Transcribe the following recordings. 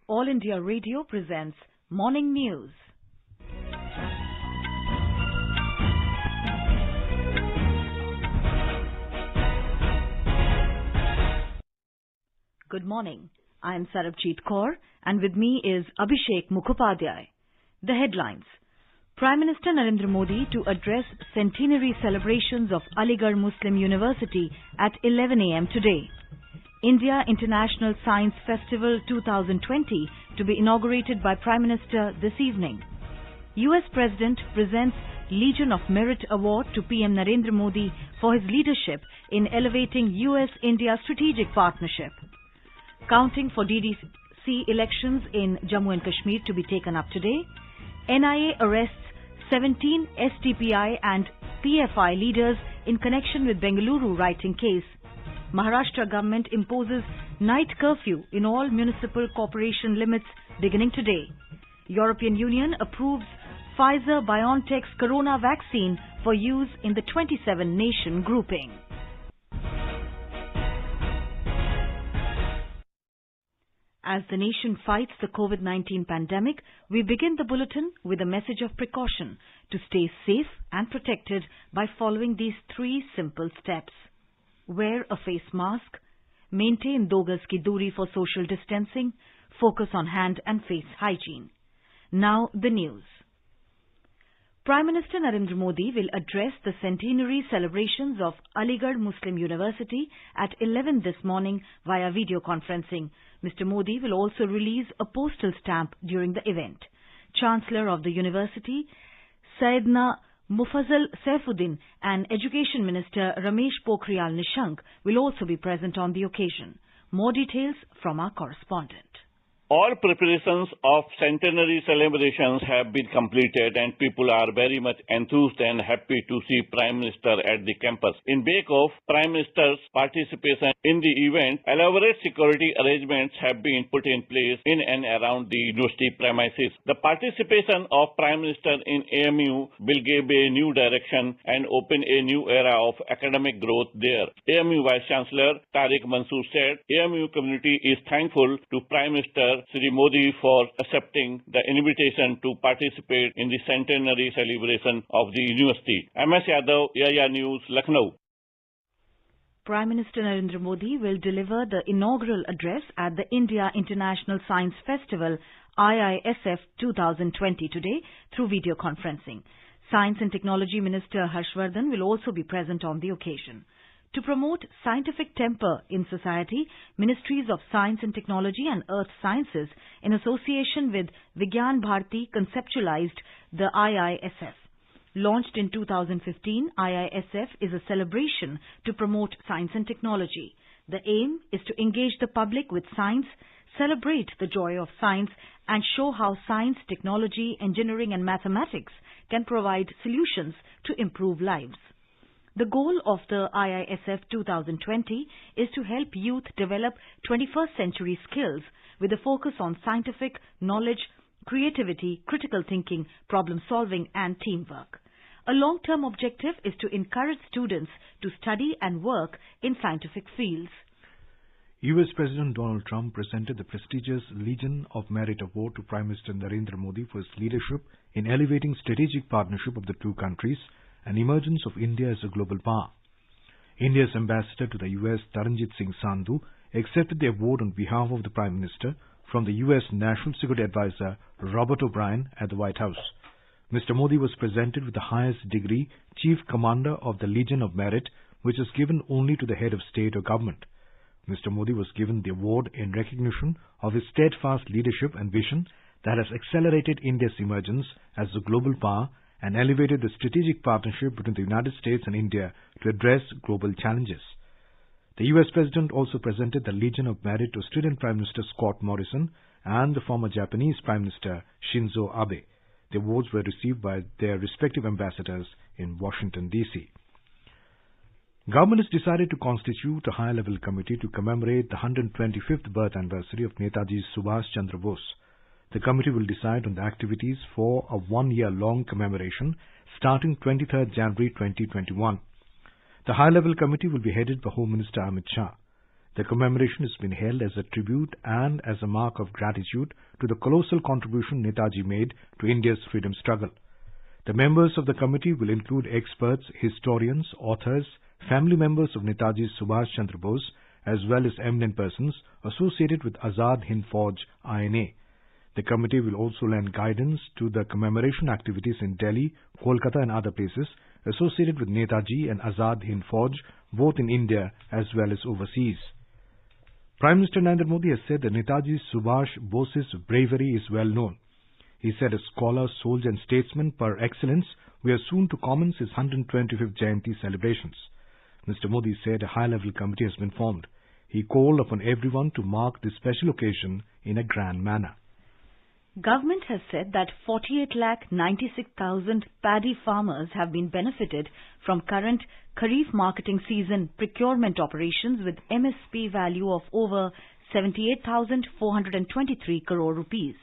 All India Radio presents Morning News. Good morning. I am Sarabjit Kaur and with me is Abhishek Mukhopadhyay. The headlines. Prime Minister Narendra Modi to address centenary celebrations of Aligarh Muslim University at 11 a.m. today. India International Science Festival 2020 to be inaugurated by Prime Minister this evening. US President presents Legion of Merit Award to PM Narendra Modi for his leadership in elevating US-India strategic partnership. Counting for DDC elections in Jammu and Kashmir to be taken up today. NIA arrests 17 SDPI and PFI leaders in connection with Bengaluru writing case. Maharashtra government imposes night curfew in all municipal corporation limits beginning today. European Union approves Pfizer-BioNTech's corona vaccine for use in the 27-nation grouping. As the nation fights the COVID-19 pandemic, we begin the bulletin with a message of precaution to stay safe and protected by following these three simple steps. Wear a face mask, maintain 2 gaz ki doori for social distancing, focus on hand and face hygiene. Now the news. Prime Minister Narendra Modi will address the centenary celebrations of Aligarh Muslim University at 11 this morning via video conferencing. Mr. Modi will also release a postal stamp during the event. Chancellor of the university, Sayyidina Mufazzal Saifuddin, and Education Minister Ramesh Pokhriyal Nishank will also be present on the occasion. More details from our correspondent. All preparations of centenary celebrations have been completed and people are very much enthused and happy to see Prime Minister at the campus. In wake of Prime Minister's participation in the event, elaborate security arrangements have been put in place in and around the university premises. The participation of Prime Minister in AMU will give a new direction and open a new era of academic growth there. AMU Vice Chancellor Tariq Mansoor said, AMU community is thankful to Prime Minister Shri Modi for accepting the invitation to participate in the centenary celebration of the university. MS Yadav, AIR News, Lucknow. Prime Minister Narendra Modi will deliver the inaugural address at the India International Science Festival IISF 2020 today through video conferencing. Science and Technology Minister Harshvardhan will also be present on the occasion. To promote scientific temper in society, Ministries of Science and Technology and Earth Sciences, in association with Vigyan Bharati, conceptualized the IISF. Launched in 2015, IISF is a celebration to promote science and technology. The aim is to engage the public with science, celebrate the joy of science, and show how science, technology, engineering, and mathematics can provide solutions to improve lives. The goal of the IISF 2020 is to help youth develop 21st century skills with a focus on scientific knowledge, creativity, critical thinking, problem solving and teamwork. A long-term objective is to encourage students to study and work in scientific fields. US President Donald Trump presented the prestigious Legion of Merit Award to Prime Minister Narendra Modi for his leadership in elevating strategic partnership of the two countries and emergence of India as a global power. India's ambassador to the US, Taranjit Singh Sandhu, accepted the award on behalf of the Prime Minister from the US National Security Advisor Robert O'Brien at the White House. Mr. Modi was presented with the highest degree, Chief Commander of the Legion of Merit, which is given only to the head of state or government. Mr. Modi was given the award in recognition of his steadfast leadership and vision that has accelerated India's emergence as a global power and elevated the strategic partnership between the United States and India to address global challenges. The US President also presented the Legion of Merit to Australian Prime Minister Scott Morrison and the former Japanese Prime Minister Shinzo Abe. The awards were received by their respective ambassadors in Washington, D.C. Government has decided to constitute a high-level committee to commemorate the 125th birth anniversary of Netaji Subhash Chandra Bose. The committee will decide on the activities for a one-year-long commemoration starting 23rd January 2021. The high-level committee will be headed by Home Minister Amit Shah. The commemoration has been held as a tribute and as a mark of gratitude to the colossal contribution Netaji made to India's freedom struggle. The members of the committee will include experts, historians, authors, family members of Netaji Subhash Chandra Bose, as well as eminent persons associated with Azad Hind Fauj INA. The committee will also lend guidance to the commemoration activities in Delhi, Kolkata and other places associated with Netaji and Azad Hind Fauj, both in India as well as overseas. Prime Minister Narendra Modi has said that Netaji Subhash Bose's bravery is well known. He said, as scholar, soldier and statesman par excellence, we are soon to commence his 125th Jayanti celebrations. Mr. Modi said a high-level committee has been formed. He called upon everyone to mark this special occasion in a grand manner. Government has said that 48,96,000 paddy farmers have been benefited from current Kharif marketing season procurement operations with MSP value of over 78,423 crore rupees.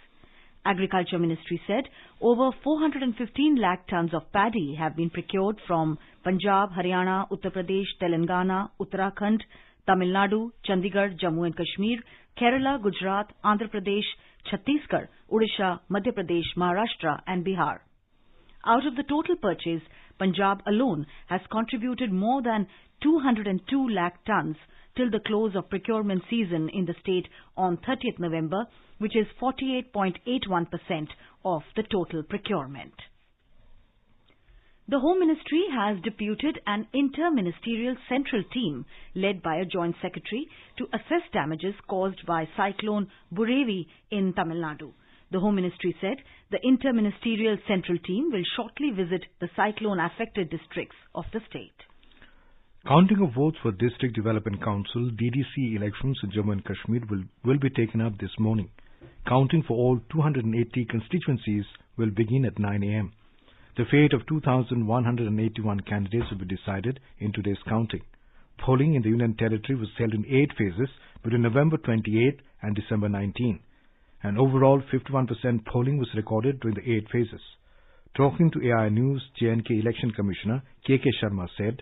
Agriculture Ministry said over 415 lakh tons of paddy have been procured from Punjab, Haryana, Uttar Pradesh, Telangana, Uttarakhand, Tamil Nadu, Chandigarh, Jammu and Kashmir, Kerala, Gujarat, Andhra Pradesh, Chhattisgarh, Odisha, Madhya Pradesh, Maharashtra and Bihar. Out of the total purchase, Punjab alone has contributed more than 202 lakh tons till the close of procurement season in the state on 30th November, which is 48.81% of the total procurement. The Home Ministry has deputed an inter-ministerial central team led by a joint secretary to assess damages caused by cyclone Burevi in Tamil Nadu. The Home Ministry said the inter-ministerial central team will shortly visit the cyclone-affected districts of the state. Counting of votes for District Development Council DDC elections in Jammu and Kashmir will be taken up this morning. Counting for all 280 constituencies will begin at 9 a.m. The fate of 2,181 candidates will be decided in today's counting. Polling in the Union Territory was held in 8 phases between November 28 and December 19. An overall 51% polling was recorded during the 8 phases. Talking to AI News, J&K Election Commissioner K.K. Sharma said,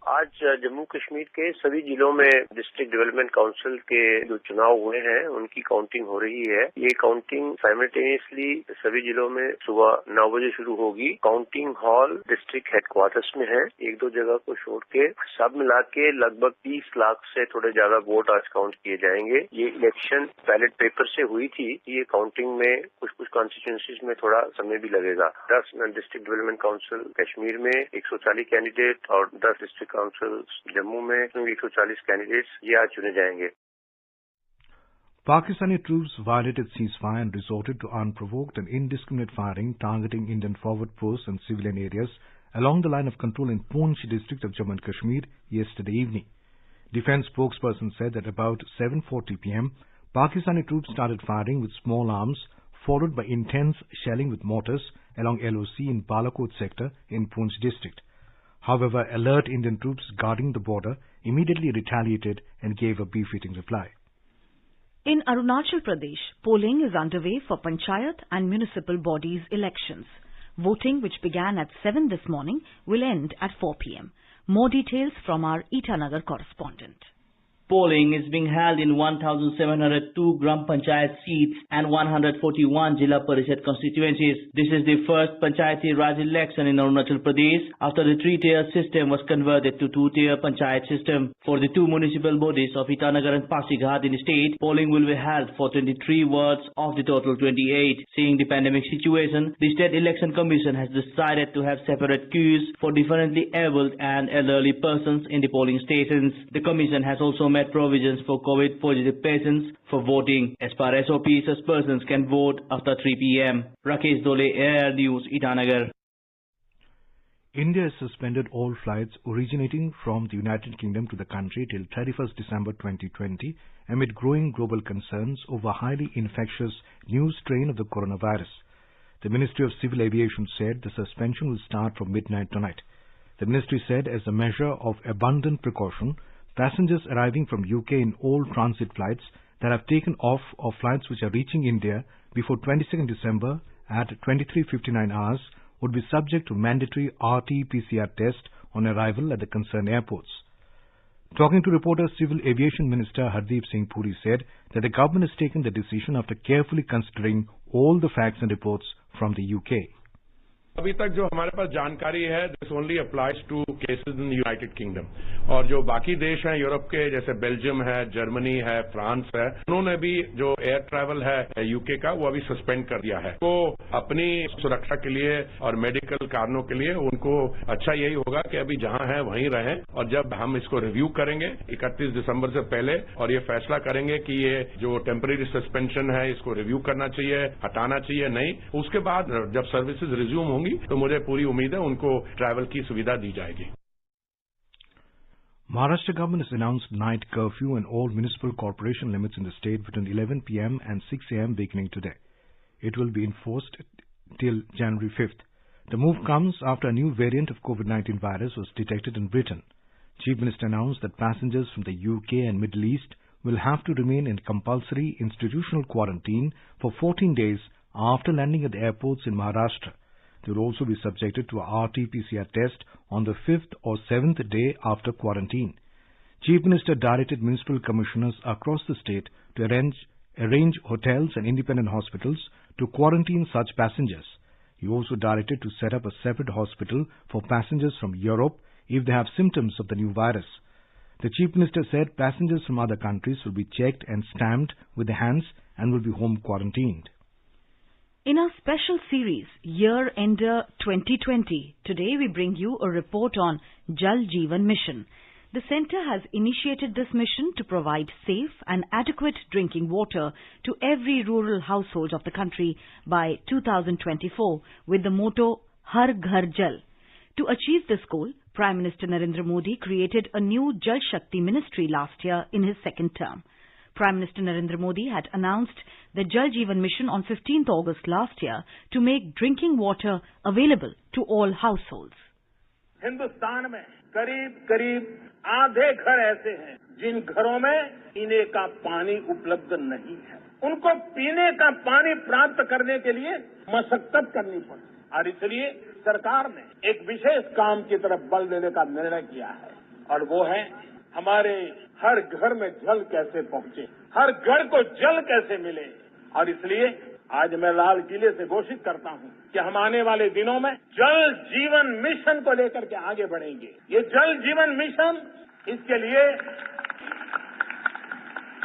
आज जम्मू कश्मीर के सभी जिलों में district development council के जो चुनाव हुए हैं उनकी काउंटिंग हो रही है। ये काउंटिंग साइमल्टेनियसली सभी जिलों में सुबह 9 बजे शुरू होगी। काउंटिंग हॉल डिस्ट्रिक्ट हेडक्वार्टर्स में है। 1-2 जगह को छोड़ के सब मिला के लगभग 30 लाख से थोड़े ज्यादा वोट आज काउंट किए जाएंगे। ये इलेक्शन बैलेट पेपर से हुई थी। ये काउंटिंग में कुछ कॉन्स्टिट्यूएंसीज में थोड़ा समय भी लगेगा। 10 डिस्ट्रिक्ट डेवलपमेंट काउंसिल कश्मीर में 140 कैंडिडेट और 10 डिस्ट्रिक्ट काउंसिल जम्मू में 140 कैंडिडेट्स ये आज चुने जाएंगे। Pakistani troops violated ceasefire and resorted to unprovoked and indiscriminate firing targeting Indian forward posts and civilian areas along the line of control in Poonch district of Jammu and Kashmir yesterday evening. Defense spokesperson said that about 7:40 p.m., Pakistani troops started firing with small arms, followed by intense shelling with mortars along LOC in Balakot sector in Poonch district. However, alert Indian troops guarding the border immediately retaliated and gave a befitting reply. In Arunachal Pradesh, polling is underway for Panchayat and municipal bodies elections. Voting, which began at 7 this morning, will end at 4 p.m. More details from our Itanagar correspondent. Polling is being held in 1,702 Gram Panchayat seats and 141 Jilla Parishad constituencies. This is the first Panchayati Raj election in Arunachal Pradesh after the 3-tier system was converted to 2-tier Panchayat system. For the 2 municipal bodies of Itanagar and Pasighat in the state, polling will be held for 23 wards of the total 28. Seeing the pandemic situation, the State Election Commission has decided to have separate queues for differently abled and elderly persons in the polling stations. The Commission has also made provisions for COVID-positive patients for voting. As per SOP, such persons can vote after 3 p.m. Rakesh Dole, AIR News, Itanagar. India has suspended all flights originating from the United Kingdom to the country till 31st December 2020 amid growing global concerns over a highly infectious new strain of the coronavirus. The Ministry of Civil Aviation said the suspension will start from midnight tonight. The ministry said as a measure of abundant precaution, passengers arriving from UK in all transit flights that have taken off or flights which are reaching India before 22nd December at 23:59 hours would be subject to mandatory RT-PCR test on arrival at the concerned airports. Talking to reporters, Civil Aviation Minister Hardeep Singh Puri said that the government has taken the decision after carefully considering all the facts and reports from the UK. अभी तक जो हमारे पास जानकारी है this only applies to cases in United Kingdom और जो बाकी देश हैं यूरोप के जैसे बेल्जियम है, जर्मनी है, फ्रांस है, उन्होंने भी जो एयर ट्रैवल है यूके का वो अभी सस्पेंड कर दिया है। तो अपनी सुरक्षा के लिए और मेडिकल कारणों के लिए उनको अच्छा यही होगा कि अभी जहां है वहीं रहें और जब हम इसको रिव्यू करेंगे 31 दिसंबर से पहले और ये फैसला करेंगे कि ये जो टेम्परेरी सस्पेंशन है इसको रिव्यू करना चाहिए, हटाना चाहिए नहीं, उसके बाद जब सर्विसेज रिज्यूम होंगी तो मुझे पूरी उम्मीद है उनको ट्रैवल की सुविधा दी जाएगी। Maharashtra government has announced night curfew in all municipal corporation limits in the state between 11 p.m. and 6 a.m. beginning today. It will be enforced till January 5th. The move comes after a new variant of COVID-19 virus was detected in Britain. Chief Minister announced that passengers from the UK and Middle East will have to remain in compulsory institutional quarantine for 14 days after landing at the airports in Maharashtra. They will also be subjected to a RT-PCR test on the 5th or 7th day after quarantine. Chief Minister directed municipal commissioners across the state to arrange hotels and independent hospitals to quarantine such passengers. He also directed to set up a separate hospital for passengers from Europe if they have symptoms of the new virus. The Chief Minister said passengers from other countries will be checked and stamped with their hands and will be home quarantined. In our special series, Year Ender 2020, today we bring you a report on Jal Jeevan Mission. The centre has initiated this mission to provide safe and adequate drinking water to every rural household of the country by 2024 with the motto Har Ghar Jal. To achieve this goal, Prime Minister Narendra Modi created a new Jal Shakti ministry last year in his second term. Prime Minister Narendra Modi had announced the Jal Jeevan Mission on 15th August last year to make drinking water available to all households. Hindustan में करीब आधे घर ऐसे हैं जिन घरों में पीने का पानी उपलब्ध नहीं है। उनको पीने का पानी प्राप्त करने के लिए मशक्कत करनी पड़ती और इसलिए सरकार ने एक विशेष काम की तरफ बल देने का निर्णय किया है और वो है हमारे हर घर में जल कैसे पहुंचे, हर घर को जल कैसे मिले। और इसलिए आज मैं लाल किले से घोषित करता हूं कि हम आने वाले दिनों में जल जीवन मिशन को लेकर के आगे बढ़ेंगे। ये जल जीवन मिशन, इसके लिए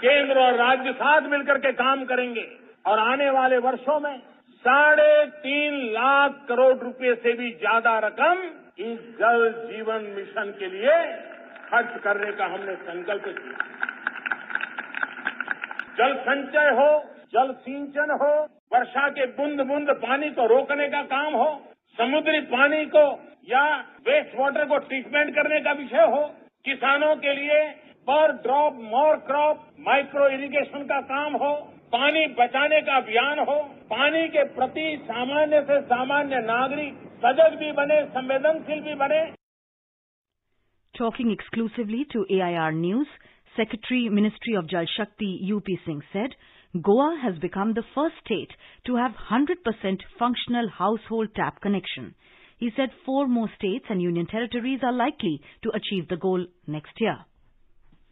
केंद्र और राज्य साथ मिलकर के काम करेंगे और आने वाले वर्षों में 3.5 लाख करोड़ रुपए से भी ज्यादा रकम इस जल जीवन मिशन के लिए खर्च करने का हमने संकल्प किया। जल संचय हो, जल सिंचन हो, वर्षा के बूंद बूंद पानी को रोकने का काम हो, समुद्री पानी को या वेस्ट वाटर को ट्रीटमेंट करने का विषय हो, किसानों के लिए पर drop more crop micro irrigation का काम हो, पानी बचाने का अभियान हो, पानी के प्रति सामान्य से सामान्य नागरिक सजग भी बने, संवेदनशील भी बने। Talking exclusively to AIR News, Secretary Ministry of Jal Shakti UP Singh said, Goa has become the first state to have 100% functional household tap connection. He said 4 more states and union territories are likely to achieve the goal next year.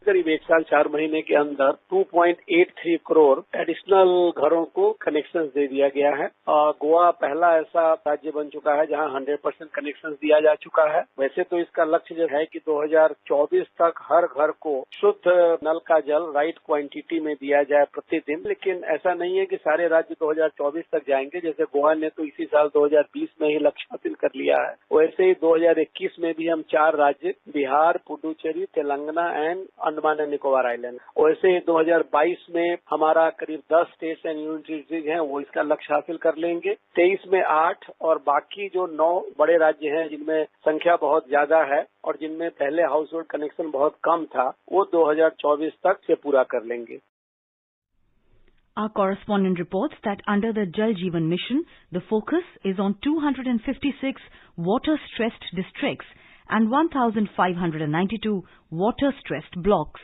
करीब 1 साल 4 महीने के अंदर 2.83 crore additional घरों को connection दे दिया गया है और गोवा पहला ऐसा राज्य बन चुका है जहां 100% कनेक्शन दिया जा चुका है। वैसे तो इसका लक्ष्य जो है कि 2024 तक हर घर को शुद्ध नल का जल राइट क्वांटिटी में दिया जाए प्रतिदिन, लेकिन ऐसा नहीं है कि सारे राज्य 2024 तक जाएंगे। जैसे गोवा ने तो इसी साल 2020 में ही लक्ष्य हासिल कर लिया है, वैसे ही 2021 में भी हम 4 राज्य Bihar, Puducherry, Telangana and Andaman and Nicobar island, वैसे 2022 में हमारा करीब 10 स्टेट्स एंड यूनियन टेरिटरीज हैं वो इसका लक्ष्य हासिल कर लेंगे। 23 में 8 और बाकी जो 9 बड़े राज्य हैं जिनमें संख्या बहुत ज्यादा है और जिनमें पहले हाउस होल्ड कनेक्शन बहुत कम था, वो 2024 तक से पूरा कर लेंगे। Our correspondent reports that under the Jal Jeevan Mission, the focus is on 256 water-stressed districts and 1,592 water-stressed blocks.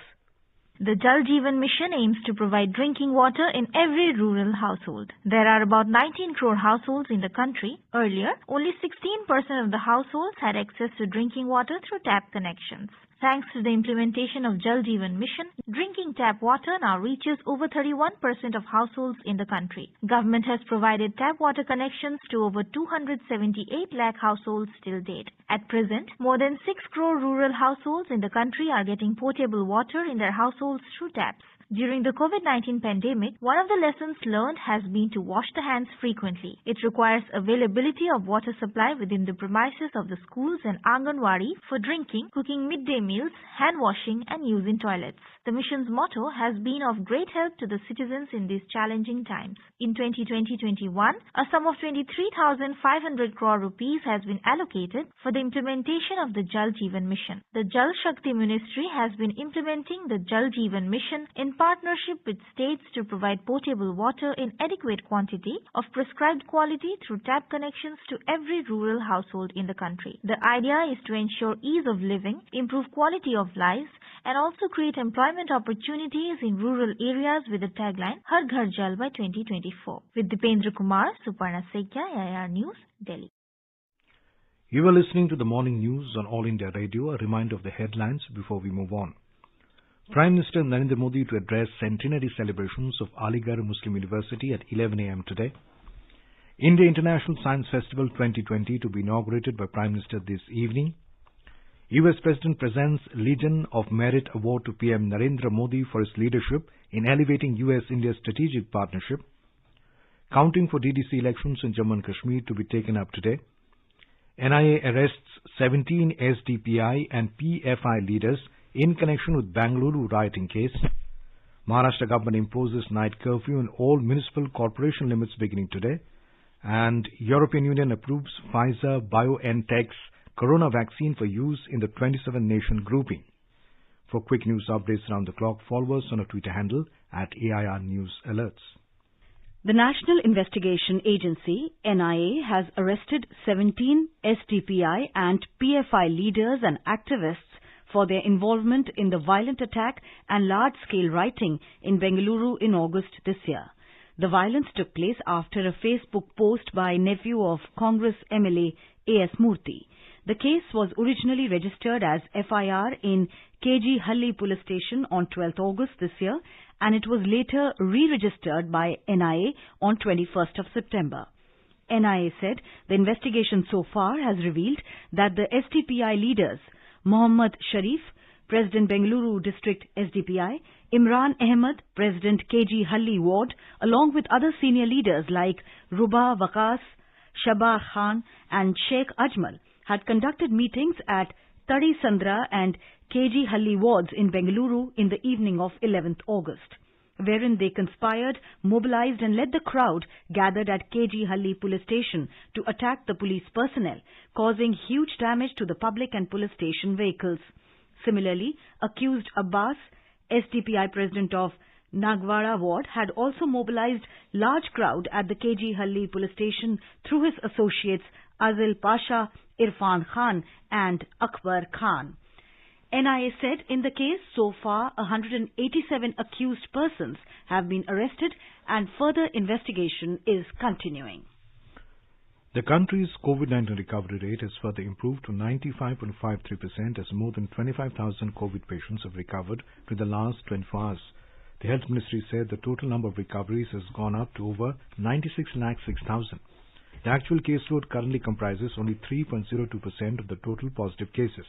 The Jal Jeevan Mission aims to provide drinking water in every rural household. There are about 19 crore households in the country. Earlier, only 16% of the households had access to drinking water through tap connections. Thanks to the implementation of Jal Jeevan Mission, drinking tap water now reaches over 31% of households in the country. Government has provided tap water connections to over 278 lakh households till date. At present, more than 6 crore rural households in the country are getting potable water in their households through taps. During the COVID-19 pandemic, one of the lessons learned has been to wash the hands frequently. It requires availability of water supply within the premises of the schools and Anganwadi for drinking, cooking midday meals, hand washing and use in toilets. The mission's motto has been of great help to the citizens in these challenging times. In 2020-21, a sum of 23,500 crore rupees has been allocated for the implementation of the Jal Jeevan Mission. The Jal Shakti Ministry has been implementing the Jal Jeevan Mission in partnership with states to provide potable water in adequate quantity of prescribed quality through tap connections to every rural household in the country. The idea is to ensure ease of living, improve quality of lives, and also create employment opportunities in rural areas with the tagline Har Ghar Jal by 2024. With Dipendra Kumar, Suparna Sekya, AIR News, Delhi. You are listening to the morning news on All India Radio. A reminder of the headlines before we move on. Prime Minister Narendra Modi to address centenary celebrations of Aligarh Muslim University at 11 a.m. today. India International Science Festival 2020 to be inaugurated by Prime Minister this evening. US President presents Legion of Merit Award to PM Narendra Modi for his leadership in elevating US-India strategic partnership. Counting for DDC elections in Jammu and Kashmir to be taken up today. NIA arrests 17 SDPI and PFI leaders in connection with Bengaluru rioting case. Maharashtra government imposes night curfew in all municipal corporation limits beginning today. And European Union approves Pfizer-BioNTech's corona vaccine for use in the 27-nation grouping. For quick news updates around the clock, follow us on our Twitter handle at AIR News Alerts. The National Investigation Agency, NIA, has arrested 17 SDPI and PFI leaders and activists for their involvement in the violent attack and large-scale rioting in Bengaluru in August this year. The violence took place after a Facebook post by nephew of Congress MLA A.S. Murthy. The case was originally registered as FIR in KG Halli Police Station on 12th August this year, and it was later re-registered by NIA on 21st of September. NIA said the investigation so far has revealed that the SDPI leaders Mohammad Sharif, President Bengaluru District SDPI, Imran Ahmed, President KG Halli Ward, along with other senior leaders like Ruba Waqas, Shabar Khan and Sheikh Ajmal, had conducted meetings at Tadi Sandra and KG Halli wards in Bengaluru in the evening of 11th August, wherein they conspired, mobilized and led the crowd gathered at KG Halli police station to attack the police personnel, causing huge damage to the public and police station vehicles. Similarly, accused Abbas, SDPI president of Nagwara ward, had also mobilized large crowd at the KG Halli police station through his associates Azil Pasha, Irfan Khan and Akbar Khan. NIA said in the case so far 187 accused persons have been arrested and further investigation is continuing. The country's COVID-19 recovery rate has further improved to 95.53% as more than 25,000 COVID patients have recovered in the last 24 hours. The Health Ministry said the total number of recoveries has gone up to over 96,06,000. The actual caseload currently comprises only 3.02% of the total positive cases.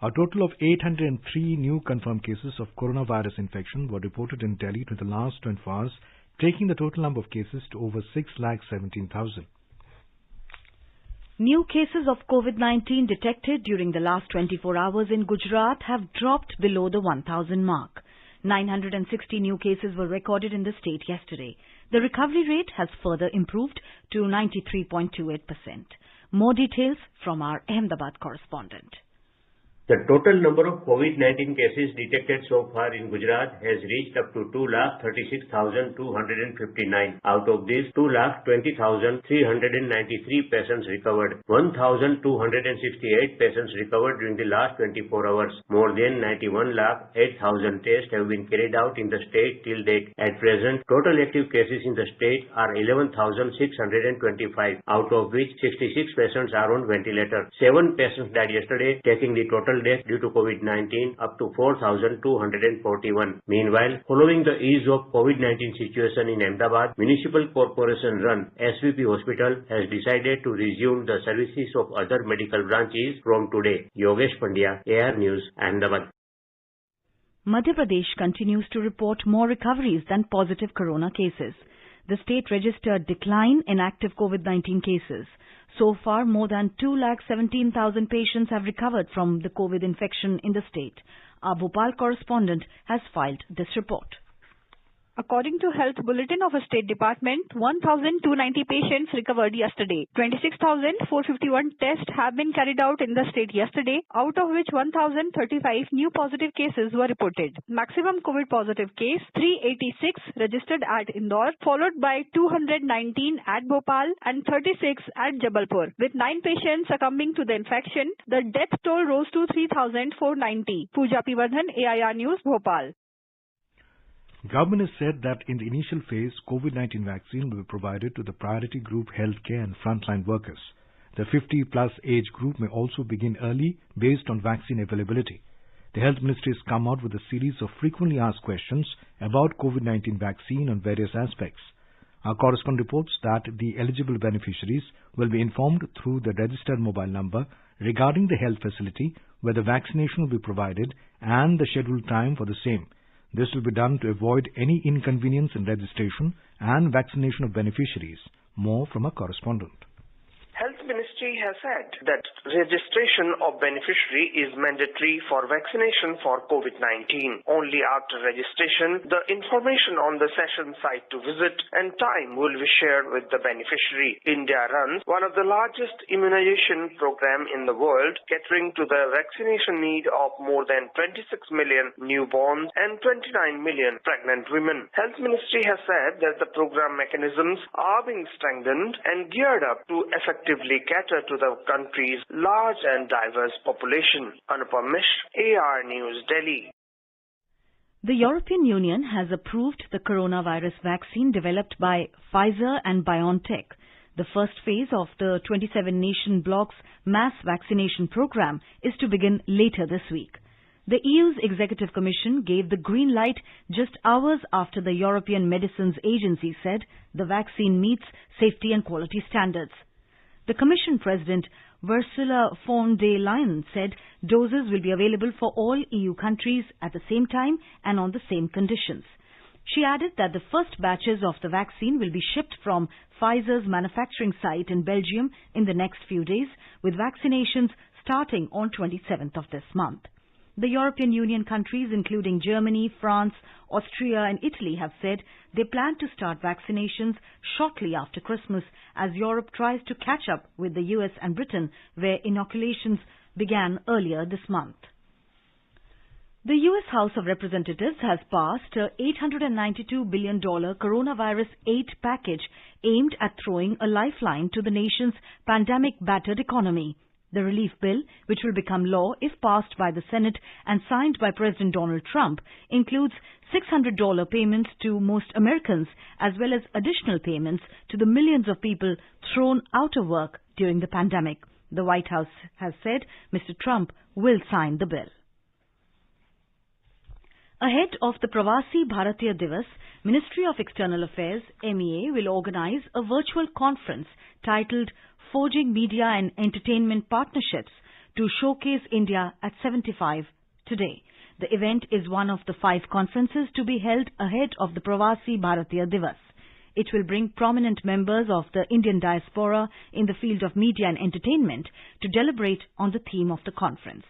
A total of 803 new confirmed cases of coronavirus infection were reported in Delhi in the last 24 hours, taking the total number of cases to over 6,17,000. New cases of COVID-19 detected during the last 24 hours in Gujarat have dropped below the 1,000 mark. 960 new cases were recorded in the state yesterday. The recovery rate has further improved to 93.28%. More details from our Ahmedabad correspondent. The total number of COVID-19 cases detected so far in Gujarat has reached up to 2,36,259. Out of this, 2,20,393 patients recovered. 1,268 patients recovered during the last 24 hours. More than 91,08,000 tests have been carried out in the state till date. At present, total active cases in the state are 11,625, out of which 66 patients are on ventilator. 7 patients died yesterday, taking the total total deaths due to COVID-19 up to 4,241. Meanwhile, following the ease of COVID-19 situation in Ahmedabad, Municipal Corporation-run SVP Hospital has decided to resume the services of other medical branches from today. Yogesh Pandya, AR News, Ahmedabad. Madhya Pradesh continues to report more recoveries than positive corona cases. The state registered decline in active COVID-19 cases. So far, more than 2,17,000 patients have recovered from the COVID infection in the state. Our Bhopal correspondent has filed this report. According to Health Bulletin of a State Department, 1,290 patients recovered yesterday. 26,451 tests have been carried out in the state yesterday, out of which 1,035 new positive cases were reported. Maximum COVID positive case, 386 registered at Indore, followed by 219 at Bhopal and 36 at Jabalpur. With 9 patients succumbing to the infection, the death toll rose to 3,490. Pooja Pivardhan, AIR News, Bhopal. Government has said that in the initial phase, COVID-19 vaccine will be provided to the priority group healthcare and frontline workers. The 50-plus age group may also begin early based on vaccine availability. The Health Ministry has come out with a series of frequently asked questions about COVID-19 vaccine on various aspects. Our correspondent reports that the eligible beneficiaries will be informed through the registered mobile number regarding the health facility where the vaccination will be provided and the scheduled time for the same. This will be done to avoid any inconvenience in registration and vaccination of beneficiaries. More from our correspondent. Health Ministry has said that registration of beneficiary is mandatory for vaccination for COVID-19. Only after registration, the information on the session site to visit and time will be shared with the beneficiary. India runs one of the largest immunization program in the world, catering to the vaccination need of more than 26 million newborns and 29 million pregnant women. Health Ministry has said that the program mechanisms are being strengthened and geared up to effectively cater to the country's large and diverse population. Anupam Mishra, AR News, Delhi. The European Union has approved the coronavirus vaccine developed by Pfizer and BioNTech. The first phase of the 27-nation bloc's mass vaccination program is to begin later this week. The EU's Executive Commission gave the green light just hours after the European Medicines Agency said the vaccine meets safety and quality standards. The Commission President Ursula von der Leyen said doses will be available for all EU countries at the same time and on the same conditions. She added that the first batches of the vaccine will be shipped from Pfizer's manufacturing site in Belgium in the next few days, with vaccinations starting on 27th of this month. The European Union countries, including Germany, France, Austria and Italy, have said they plan to start vaccinations shortly after Christmas as Europe tries to catch up with the US and Britain, where inoculations began earlier this month. The US House of Representatives has passed a $892 billion coronavirus aid package aimed at throwing a lifeline to the nation's pandemic-battered economy. The relief bill, which will become law if passed by the Senate and signed by President Donald Trump, includes $600 payments to most Americans as well as additional payments to the millions of people thrown out of work during the pandemic. The White House has said Mr. Trump will sign the bill. Ahead of the Pravasi Bharatiya Divas, Ministry of External Affairs, MEA, will organize a virtual conference titled Forging Media and Entertainment Partnerships to showcase India at 75 today. The event is one of the 5 conferences to be held ahead of the Pravasi Bharatiya Divas. It will bring prominent members of the Indian diaspora in the field of media and entertainment to deliberate on the theme of the conference.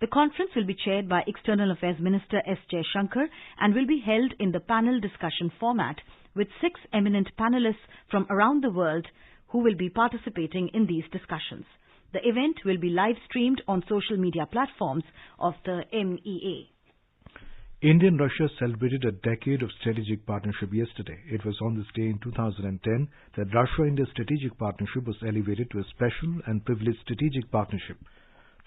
The conference will be chaired by External Affairs Minister S. Jaishankar and will be held in the panel discussion format with 6 eminent panelists from around the world who will be participating in these discussions. The event will be live-streamed on social media platforms of the MEA. India and Russia celebrated a decade of strategic partnership yesterday. It was on this day in 2010 that Russia-India strategic partnership was elevated to a special and privileged strategic partnership.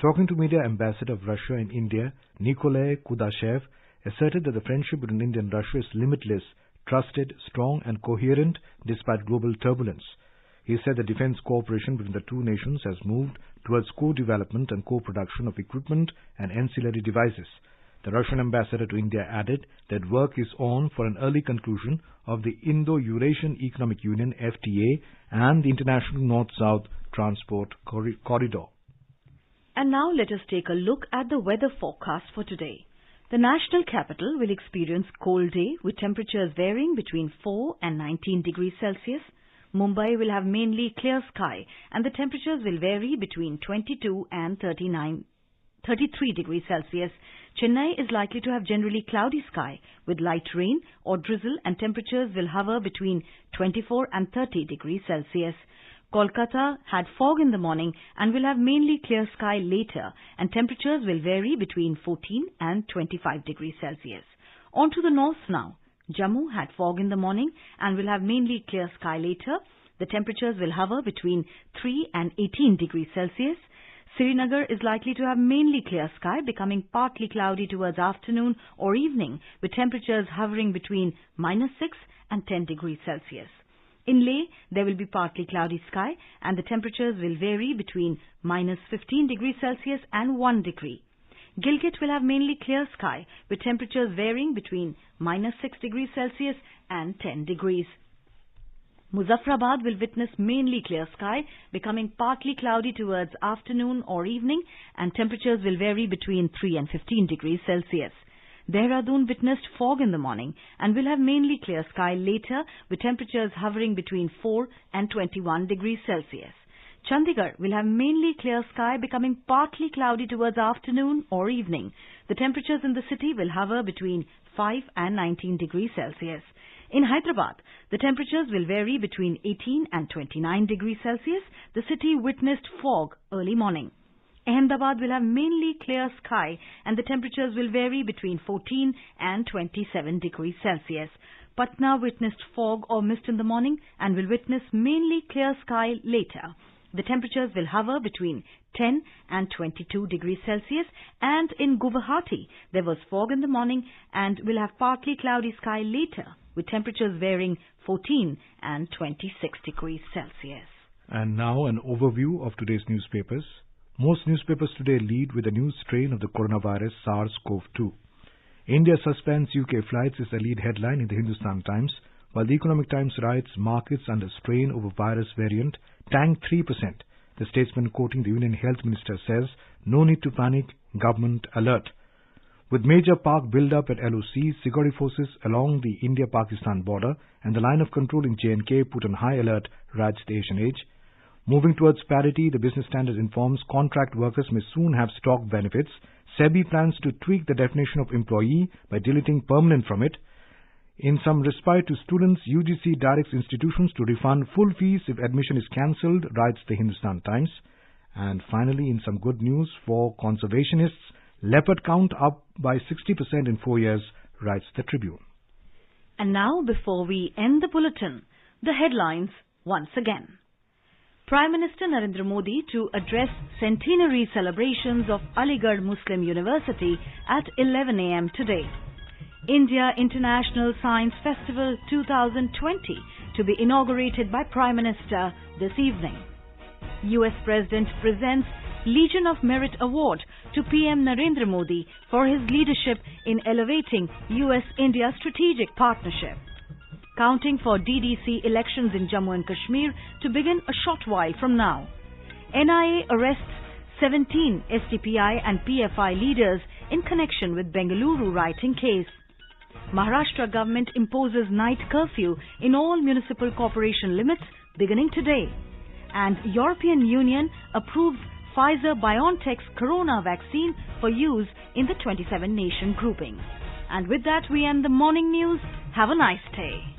Talking to media, Ambassador of Russia in India, Nikolai Kudashev, asserted that the friendship between India and Russia is limitless, trusted, strong and coherent despite global turbulence. He said the defense cooperation between the two nations has moved towards co-development and co-production of equipment and ancillary devices. The Russian ambassador to India added that work is on for an early conclusion of the Indo-Eurasian Economic Union FTA and the International North-South Transport Corridor. And now let us take a look at the weather forecast for today. The national capital will experience cold day with temperatures varying between 4 and 19 degrees Celsius. Mumbai will have mainly clear sky and the temperatures will vary between 22 and 33 degrees Celsius. Chennai is likely to have generally cloudy sky with light rain or drizzle and temperatures will hover between 24 and 30 degrees Celsius. Kolkata had fog in the morning and will have mainly clear sky later and temperatures will vary between 14 and 25 degrees Celsius. On to the north now. Jammu had fog in the morning and will have mainly clear sky later. The temperatures will hover between 3 and 18 degrees Celsius. Srinagar is likely to have mainly clear sky, becoming partly cloudy towards afternoon or evening, with temperatures hovering between -6 and 10 degrees Celsius. In Leh, there will be partly cloudy sky, and the temperatures will vary between -15 degrees Celsius and 1 degree. Gilgit will have mainly clear sky, with temperatures varying between -6 degrees Celsius and 10 degrees. Muzaffarabad will witness mainly clear sky, becoming partly cloudy towards afternoon or evening, and temperatures will vary between 3 and 15 degrees Celsius. Dehradun witnessed fog in the morning and will have mainly clear sky later, with temperatures hovering between 4 and 21 degrees Celsius. Chandigarh will have mainly clear sky, becoming partly cloudy towards afternoon or evening. The temperatures in the city will hover between 5 and 19 degrees Celsius. In Hyderabad, the temperatures will vary between 18 and 29 degrees Celsius. The city witnessed fog early morning. Ahmedabad will have mainly clear sky and the temperatures will vary between 14 and 27 degrees Celsius. Patna witnessed fog or mist in the morning and will witness mainly clear sky later. The temperatures will hover between 10 and 22 degrees Celsius, and in Guwahati there was fog in the morning and will have partly cloudy sky later, with temperatures varying 14 and 26 degrees Celsius. And now an overview of today's newspapers. Most newspapers today lead with a new strain of the coronavirus SARS-CoV-2. India suspends UK flights is the lead headline in the Hindustan Times, while the Economic Times writes markets under strain over virus variant tank 3%. The statesman, quoting the Union Health Minister, says no need to panic, government alert. With major park build-up at LOC, security forces along the India-Pakistan border and the line of control in J&K put on high alert, writes the Asian Age. Moving towards parity, the Business Standard informs contract workers may soon have stock benefits. SEBI plans to tweak the definition of employee by deleting permanent from it. In some respite to students, UGC directs institutions to refund full fees if admission is cancelled, writes the Hindustan Times. And finally, in some good news for conservationists, leopard count up by 60% in 4 years, writes the Tribune. And now, before we end the bulletin, the headlines once again. Prime Minister Narendra Modi to address centenary celebrations of Aligarh Muslim University at 11 a.m. today. India International Science Festival 2020 to be inaugurated by Prime Minister this evening. US President presents Legion of Merit Award to PM Narendra Modi for his leadership in elevating US-India strategic partnership. Counting for DDC elections in Jammu and Kashmir to begin a short while from now. NIA arrests 17 SDPI and PFI leaders in connection with Bengaluru rioting case. Maharashtra government imposes night curfew in all municipal corporation limits beginning today. And European Union approves Pfizer-BioNTech's corona vaccine for use in the 27-nation grouping. And with that, we end the morning news. Have a nice day.